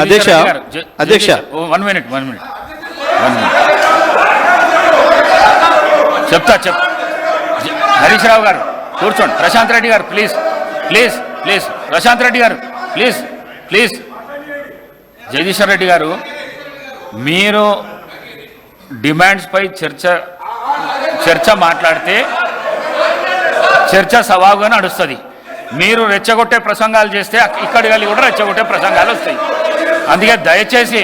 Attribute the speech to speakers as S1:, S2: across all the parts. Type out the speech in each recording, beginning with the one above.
S1: అధ్యక్ష అధ్యక్ష
S2: 1 మినిట్ చెప్తా హరీష్ రావు గారు కూర్చోండి. ప్రశాంత్ రెడ్డి గారు ప్లీజ్ ప్రశాంత్ రెడ్డి గారు ప్లీజ్ జగదీశ్వర్ రెడ్డి గారు, మీరు డిమాండ్స్పై చర్చ మాట్లాడితే చర్చ సవాలుగా నడుస్తుంది. మీరు రెచ్చగొట్టే ప్రసంగాలు చేస్తే ఇక్కడి వెళ్ళి కూడా రెచ్చగొట్టే ప్రసంగాలు వస్తాయి. అందుకే దయచేసి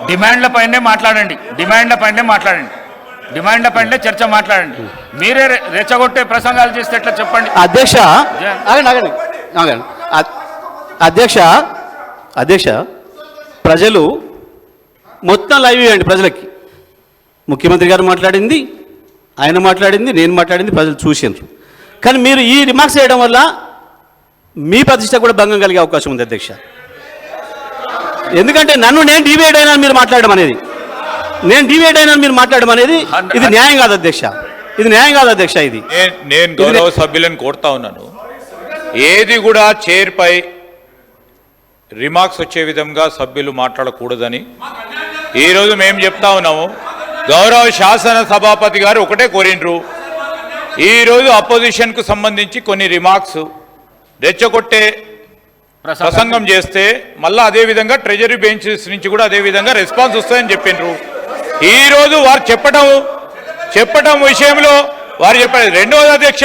S2: డిమాండ్లపైనే మాట్లాడండి, డిమాండ్లపైనే చర్చ మాట్లాడండి. మీరే రెచ్చగొట్టే ప్రసంగాలు చేస్తే ఎట్లా చెప్పండి.
S1: అధ్యక్ష అధ్యక్ష ప్రజలు మొత్తం లైవ్ ఇవ్వండి. ప్రజలకి ముఖ్యమంత్రి గారు మాట్లాడింది, ఆయన మాట్లాడింది, నేను మాట్లాడింది ప్రజలు చూసినారు. కానీ మీరు ఈ రిమార్క్స్ చేయడం వల్ల మీ ప్రతిష్ట కూడా భంగం కలిగే అవకాశం ఉంది అధ్యక్ష. ఎందుకంటే నేను డివైడ్ అయినా మీరు మాట్లాడడం అనేది ఇది న్యాయం కాదు అధ్యక్ష, ఇది
S3: నేను గౌరవ సభ్యులను కోరుతా ఉన్నాను, ఏది కూడా చైర్పై రిమార్క్స్ వచ్చే విధంగా సభ్యులు మాట్లాడకూడదని ఈరోజు మేము చెప్తా ఉన్నాము. గౌరవ శాసన సభాపతి గారు ఒకటే కోరిండ్రు, ఈరోజు అపోజిషన్కు సంబంధించి కొన్ని రిమార్క్స్ రెచ్చగొట్టే ప్రసంగం చేస్తే మళ్ళీ అదేవిధంగా ట్రెజరీ బెంచెస్ నుంచి కూడా అదేవిధంగా రెస్పాన్స్ వస్తాయని చెప్పిండ్రు. ఈరోజు వారు చెప్పడం విషయంలో వారు చెప్పారు. రెండవది అధ్యక్ష,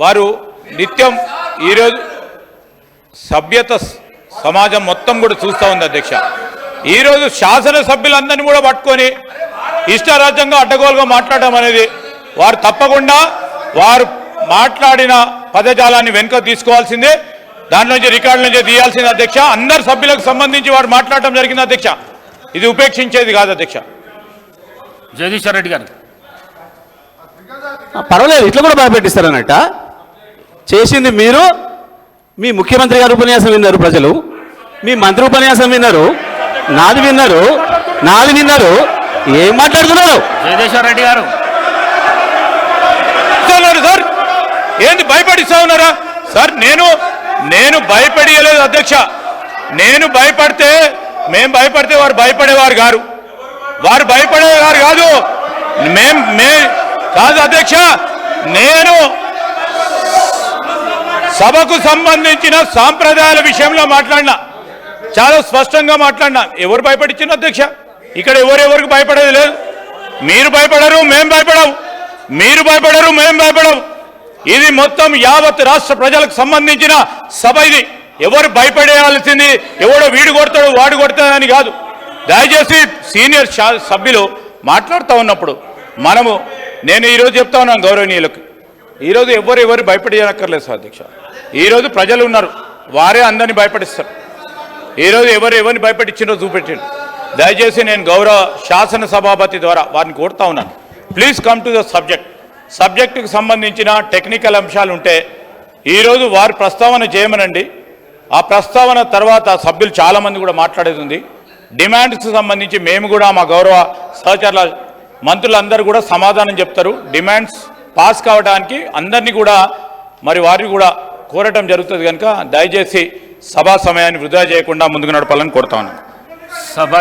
S3: వారు నిత్యం ఈరోజు సభ్యత సమాజం మొత్తం కూడా చూస్తూ ఉంది అధ్యక్ష. ఈరోజు శాసనసభ్యులందరినీ కూడా పట్టుకొని ఇష్టారాజ్యంగా అడ్డగోలుగా మాట్లాడడం అనేది వారు తప్పకుండా వారు మాట్లాడిన పదజాలాన్ని వెనుక తీసుకోవాల్సిందే, దాని నుంచి రికార్డు నుంచి తీయాల్సిందే అధ్యక్ష. అందరు సభ్యులకు సంబంధించి వారు మాట్లాడటం జరిగింది అధ్యక్ష, ఇది ఉపేక్షించేది కాదు అధ్యక్ష.
S2: జగదీశ్వర్ రెడ్డి గారు
S1: పర్వాలేదు, ఇట్లా కూడా భయపెట్టిస్తారన్నట్ట. చేసింది మీరు, మీ ముఖ్యమంత్రి గారు ఉపన్యాసం విన్నారు ప్రజలు, మీ మంత్రి ఉపన్యాసం విన్నారు, నాది విన్నారు, ఏం మాట్లాడుతున్నారు
S2: జగదీశ్వర్ రెడ్డి గారు?
S3: సార్ ఏంది భయపడిస్తా ఉన్నారా సార్? నేను భయపడియలేదు అధ్యక్ష. నేను భయపడితే వారు భయపడేవారు కాదు, కాదు అధ్యక్ష. నేను సభకు సంబంధించిన సాంప్రదాయాల విషయంలో మాట్లాడినా, చాలా స్పష్టంగా మాట్లాడినా. ఎవరు భయపడించిన అధ్యక్ష? ఇక్కడ ఎవరెవరికి భయపడేది లేదు. మీరు భయపడరు, మేము భయపడము. ఇది మొత్తం యావత్ రాష్ట్ర ప్రజలకు సంబంధించిన సభ. ఇది ఎవరు భయపడేయాల్సింది ఎవడో వీడు కొడతాడు వాడు కొడతాడని కాదు. దయచేసి సీనియర్ సభ్యులు మాట్లాడుతూ ఉన్నప్పుడు నేను ఈరోజు చెప్తా ఉన్నాను గౌరవనీయులకు, ఈరోజు ఎవరు భయపడేయనక్కర్లేదు సార్ అధ్యక్ష. ఈరోజు ప్రజలు ఉన్నారు, వారే అందరినీ భయపడిస్తారు. ఈరోజు ఎవరిని భయపడించినో చూపెట్టాడు. దయచేసి నేను గౌరవ శాసన సభాపతి ద్వారా వారిని కోరుతా ఉన్నాను, ప్లీజ్ కమ్ టు ద సబ్జెక్టుకు సంబంధించిన టెక్నికల్ అంశాలు ఉంటే ఈరోజు వారు ప్రస్తావన చేయమనండి. ఆ ప్రస్తావన తర్వాత సభ్యులు చాలామంది కూడా మాట్లాడేది ఉంది. డిమాండ్స్కి సంబంధించి మేము కూడా మా గౌరవ సహచరుల మంత్రులందరూ కూడా సమాధానం చెప్తారు. డిమాండ్స్ పాస్ కావడానికి అందరినీ కూడా వారిని కూడా కోరటం జరుగుతుంది. కనుక దయచేసి సభా సమయాన్ని వృధా చేయకుండా ముందుకు నడపాలని కోరుతా ఉన్నాను.
S2: సభ